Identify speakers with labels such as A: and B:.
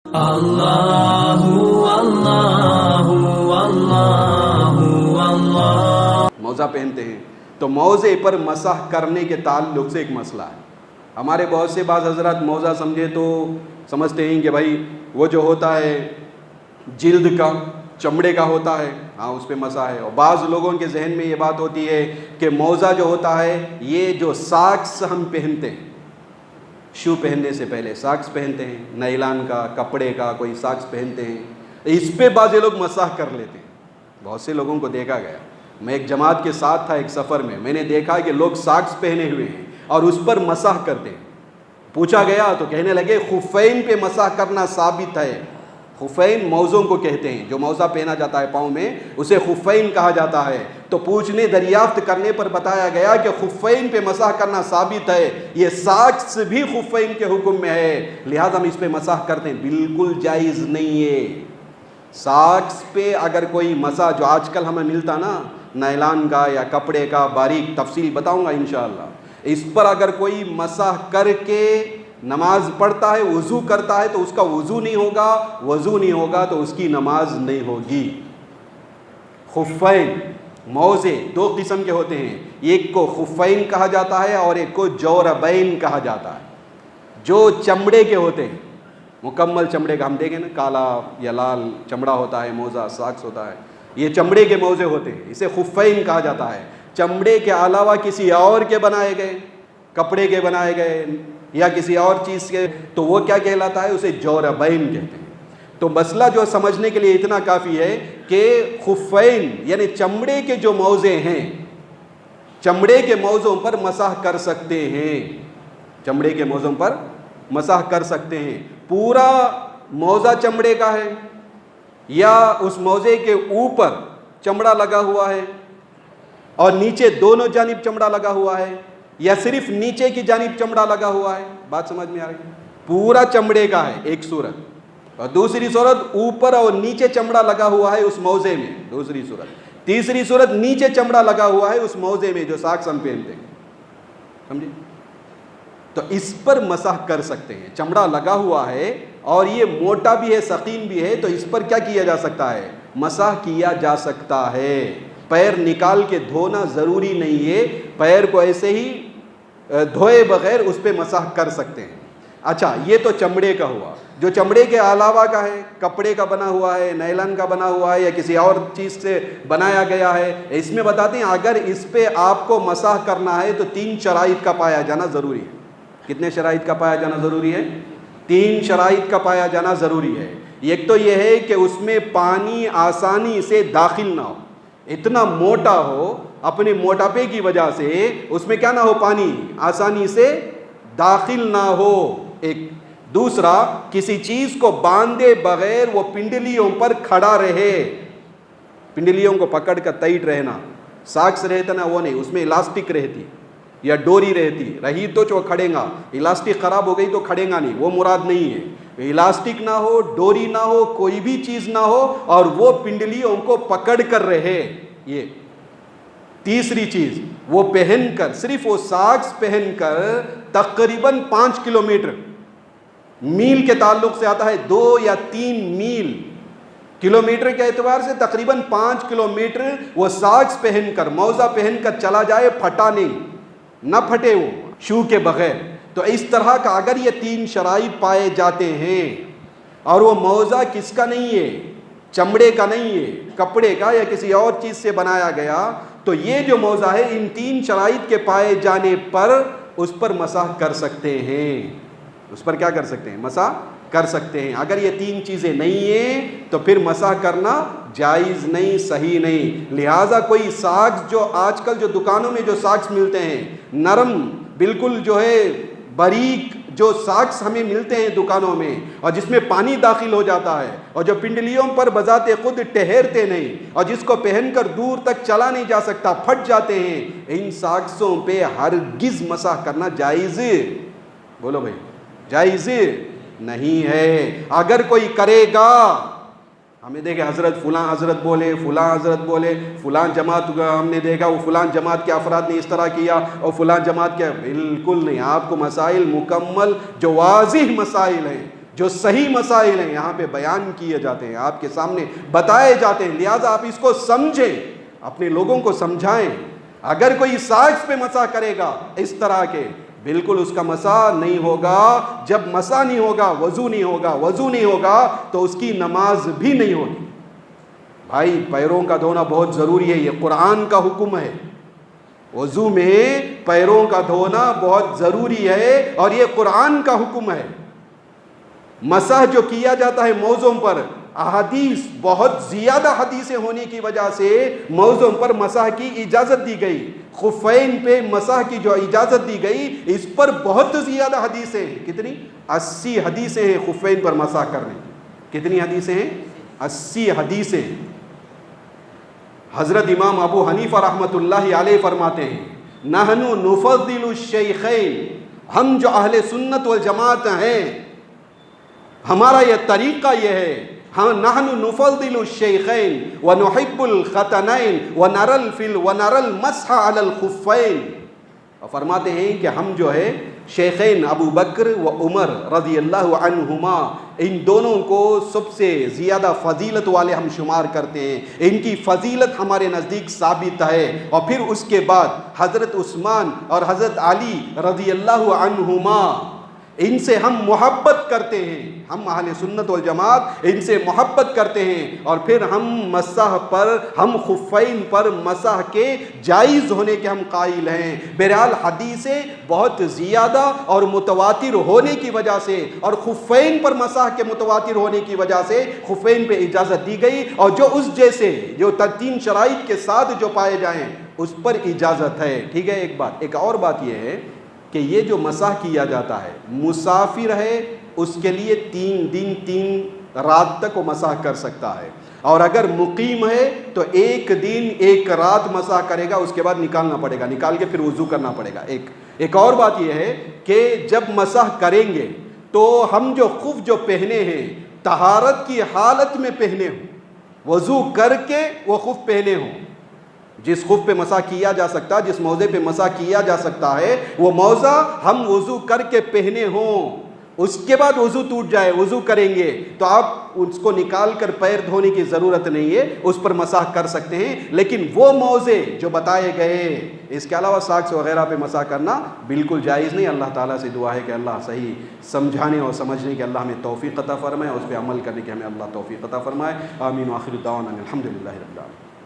A: اللہ اللہ اللہ اللہ۔
B: موزہ پہنتے ہیں تو موزے پر مسح کرنے کے تعلق سے ایک مسئلہ ہے۔ ہمارے بہت سے بعض حضرات موزہ سمجھے تو سمجھتے ہیں کہ بھائی وہ جو ہوتا ہے جلد کا، چمڑے کا ہوتا ہے، ہاں اس پہ مسح ہے۔ اور بعض لوگوں کے ذہن میں یہ بات ہوتی ہے کہ موزہ جو ہوتا ہے یہ جو ساکس ہم پہنتے ہیں، شو پہننے سے پہلے ساکس پہنتے ہیں، نائلان کا، کپڑے کا کوئی ساکس پہنتے ہیں، اس پہ بعض لوگ مسح کر لیتے ہیں۔ بہت سے لوگوں کو دیکھا گیا، میں ایک جماعت کے ساتھ تھا ایک سفر میں نے دیکھا کہ لوگ ساکس پہنے ہوئے ہیں اور اس پر مسح کرتے ہیں۔ پوچھا گیا تو کہنے لگے خفین پہ مسح کرنا ثابت ہے۔ خفین موزوں کو کہتے ہیں، جو موزہ پہنا جاتا ہے پاؤں میں اسے خفین کہا جاتا ہے۔ تو پوچھنے دریافت کرنے پر بتایا گیا کہ خفین پہ مسح کرنا ثابت ہے، یہ ساکس بھی خفین کے حکم میں ہے، لہذا ہم اس پہ مسح کرتے ہیں۔ بالکل جائز نہیں ہے۔ ساکس پہ اگر کوئی مسح جو آج کل ہمیں ملتا نا نائلان کا یا کپڑے کا، باریک تفصیل بتاؤں گا انشاءاللہ، اس پر اگر کوئی مسح کر کے نماز پڑھتا ہے، وضو کرتا ہے تو اس کا وضو نہیں ہوگا تو اس کی نماز نہیں ہوگی۔ خفین موزے دو قسم کے ہوتے ہیں، ایک کو خفین کہا جاتا ہے اور ایک کو جوربین کہا جاتا ہے۔ جو چمڑے کے ہوتے ہیں، مکمل چمڑے کا، ہم دیکھیں نا کالا یا لال چمڑا ہوتا ہے، موزہ ساکس ہوتا ہے، یہ چمڑے کے موزے ہوتے ہیں، اسے خفین کہا جاتا ہے۔ چمڑے کے علاوہ کسی اور کے بنائے گئے، کپڑے کے بنائے گئے یا کسی اور چیز کے، تو وہ کیا کہلاتا ہے؟ اسے جوربین کہتے ہیں۔ تو مسئلہ جو سمجھنے کے لیے اتنا کافی ہے کہ خفین یعنی چمڑے کے جو موزے ہیں، چمڑے کے موزوں پر مسح کر سکتے ہیں، چمڑے کے موزوں پر مسح کر سکتے ہیں۔ پورا موزہ چمڑے کا ہے یا اس موزے کے اوپر چمڑا لگا ہوا ہے اور نیچے دونوں جانب چمڑا لگا ہوا ہے، یا صرف نیچے کی جانب چمڑا لگا ہوا ہے، بات سمجھ میں آ رہی ہے؟ پورا چمڑے کا ہے ایک صورت، اور دوسری صورت اوپر اور نیچے چمڑا لگا ہوا ہے اس موزے میں، دوسری صورت، تیسری صورت نیچے چمڑا لگا ہوا ہے اس موزے میں جو ساکس ہم پہنتے ہیں، سمجھے؟ تو اس پر مسح کر سکتے ہیں، چمڑا لگا ہوا ہے اور یہ موٹا بھی ہے، ثقیل بھی ہے، تو اس پر کیا کیا جا سکتا ہے؟ مسح کیا جا سکتا ہے۔ پیر نکال کے دھونا ضروری نہیں ہے، پیر کو ایسے ہی دھوئے بغیر اس پہ مسح کر سکتے ہیں۔ اچھا، یہ تو چمڑے کا ہوا۔ جو چمڑے کے علاوہ کا ہے، کپڑے کا بنا ہوا ہے، نائلان کا بنا ہوا ہے یا کسی اور چیز سے بنایا گیا ہے، اس میں بتاتے ہیں اگر اس پہ آپ کو مسح کرنا ہے تو 3 شرائط کا پایا جانا ضروری ہے۔ کتنے شرائط کا پایا جانا ضروری ہے؟ 3 شرائط کا پایا جانا ضروری ہے۔ ایک تو یہ ہے کہ اس میں پانی آسانی سے داخل نہ ہو، اتنا موٹا ہو، اپنے موٹاپے کی وجہ سے اس میں کیا نہ ہو، پانی آسانی سے داخل نہ ہو۔ ایک دوسرا، کسی چیز کو باندھے بغیر وہ پنڈلیوں پر کھڑا رہے، پنڈلیوں کو پکڑ کر ٹائٹ رہنا، ساکس رہتا نا وہ نہیں، اس میں الاسٹک رہتی یا ڈوری رہی تو جو کھڑے گا، الاسٹک خراب ہو گئی تو کھڑے گا نہیں، وہ مراد نہیں ہے۔ الاسٹک نہ ہو، ڈوری نہ ہو، کوئی بھی چیز نہ ہو اور وہ پنڈلیوں کو پکڑ کر رہے۔ یہ تیسری چیز، وہ پہن کر، صرف وہ ساکس پہن کر تقریباً 5 کلومیٹر، میل کے تعلق سے آتا ہے 2 یا 3 میل، کلومیٹر کے اعتبار سے تقریباً 5 کلومیٹر وہ ساکس پہن کر، موزہ پہن کر چلا جائے، پھٹا نہیں، نہ پھٹے وہ شو کے بغیر۔ تو اس طرح کا اگر یہ 3 شرائط پائے جاتے ہیں اور وہ موزہ کس کا نہیں ہے؟ چمڑے کا نہیں ہے، کپڑے کا یا کسی اور چیز سے بنایا گیا، تو یہ جو موزہ ہے ان 3 شرائط کے پائے جانے پر اس پر مسح کر سکتے ہیں، اس پر کیا کر سکتے ہیں؟ مسح کر سکتے ہیں۔ اگر یہ 3 چیزیں نہیں ہیں تو پھر مسح کرنا جائز نہیں، صحیح نہیں۔ لہٰذا کوئی ساکس جو آج کل جو دکانوں میں جو ساکس ملتے ہیں، نرم بالکل جو ہے باریک جو ساکس ہمیں ملتے ہیں دکانوں میں، اور جس میں پانی داخل ہو جاتا ہے اور جو پنڈلیوں پر بذات خود ٹھہرتے نہیں اور جس کو پہن کر دور تک چلا نہیں جا سکتا، پھٹ جاتے ہیں، ان ساکسوں پہ ہرگز مسح کرنا جائز، بولو بھائی، جائز نہیں ہے۔ اگر کوئی کرے گا، ہمیں دیکھے حضرت فلاں حضرت بولے، فلاں حضرت بولے، فلاں جماعت ہم نے دیکھا وہ فلاں جماعت کے افراد نے اس طرح کیا اور فلاں جماعت کے، بالکل نہیں۔ آپ کو مسائل مکمل جو واضح مسائل ہیں، جو صحیح مسائل ہیں یہاں پہ بیان کیے جاتے ہیں، آپ کے سامنے بتائے جاتے ہیں، لہٰذا آپ اس کو سمجھیں، اپنے لوگوں کو سمجھائیں۔ اگر کوئی ساکس پہ مسح کرے گا اس طرح کے، بالکل اس کا مسح نہیں ہوگا۔ جب مسح نہیں ہوگا، وضو نہیں ہوگا، وضو نہیں ہوگا تو اس کی نماز بھی نہیں ہوگی۔ بھائی پیروں کا دھونا بہت ضروری ہے، یہ قرآن کا حکم ہے۔ وضو میں پیروں کا دھونا بہت ضروری ہے اور یہ قرآن کا حکم ہے۔ مسح جو کیا جاتا ہے موضوع پر، احادیث بہت زیادہ حدیثیں ہونے کی وجہ سے موضوع پر مسح کی اجازت دی گئی۔ خفین پہ مسح کی جو اجازت دی گئی اس پر بہت زیادہ حدیثیں ہیں۔ کتنی؟ 80 حدیثیں ہیں خفین پر مسح کرنے کی۔ کتنی حدیثیں ہیں؟ 80 حدیثیں۔ حضرت امام ابو حنیفہ رحمۃ اللہ علیہ فرماتے ہیں، نحن نفضل الشیخین، ہم جو اہل سنت والجماعت ہیں ہمارا یہ طریقہ یہ ہے، ہم نحن نفضل الشیخین ونحب الختنین ونرى المسح علی الخفین۔ اور فرماتے ہیں کہ ہم جو ہے شیخین ابو بکر و عمر رضی اللہ عنہما، ان دونوں کو سب سے زیادہ فضیلت والے ہم شمار کرتے ہیں، ان کی فضیلت ہمارے نزدیک ثابت ہے۔ اور پھر اس کے بعد حضرت عثمان اور حضرت علی رضی اللہ عنہما، ان سے ہم محبت کرتے ہیں، ہم اہل سنت والجماعت ان سے محبت کرتے ہیں۔ اور پھر ہم مسح پر، ہم خفین پر مسح کے جائز ہونے کے ہم قائل ہیں۔ بہرحال حدیثیں بہت زیادہ اور متواتر ہونے کی وجہ سے اور خفین پر مسح کے متواتر ہونے کی وجہ سے خفین پہ اجازت دی گئی، اور جو اس جیسے جو 3 شرائط کے ساتھ جو پائے جائیں اس پر اجازت ہے۔ ٹھیک ہے، ایک اور بات یہ ہے کہ یہ جو مسح کیا جاتا ہے، مسافر ہے اس کے لیے 3 دن 3 رات تک وہ مسح کر سکتا ہے، اور اگر مقیم ہے تو 1 دن 1 رات مسح کرے گا، اس کے بعد نکالنا پڑے گا، نکال کے پھر وضو کرنا پڑے گا۔ ایک اور بات یہ ہے کہ جب مسح کریں گے تو ہم جو خف جو پہنے ہیں طہارت کی حالت میں پہنے ہوں، وضو کر کے وہ خف پہنے ہوں۔ جس خف پہ مسح کیا جا سکتا، جس موضع پہ مسح کیا جا سکتا ہے، وہ موضع ہم وضو کر کے پہنے ہوں۔ اس کے بعد وضو ٹوٹ جائے، وضو کریں گے تو آپ اس کو نکال کر پیر دھونے کی ضرورت نہیں ہے، اس پر مسح کر سکتے ہیں۔ لیکن وہ موضع جو بتائے گئے، اس کے علاوہ ساکس وغیرہ پہ مسح کرنا بالکل جائز نہیں۔ اللہ تعالیٰ سے دعا ہے کہ اللہ صحیح سمجھانے اور سمجھنے کی اللہ ہمیں توفیق عطا فرمائے، اس پہ عمل کرنے کی ہمیں اللہ توفیق عطا فرمائے۔ آمین۔ وآخر دعوانا الحمدللہ رب العالمین۔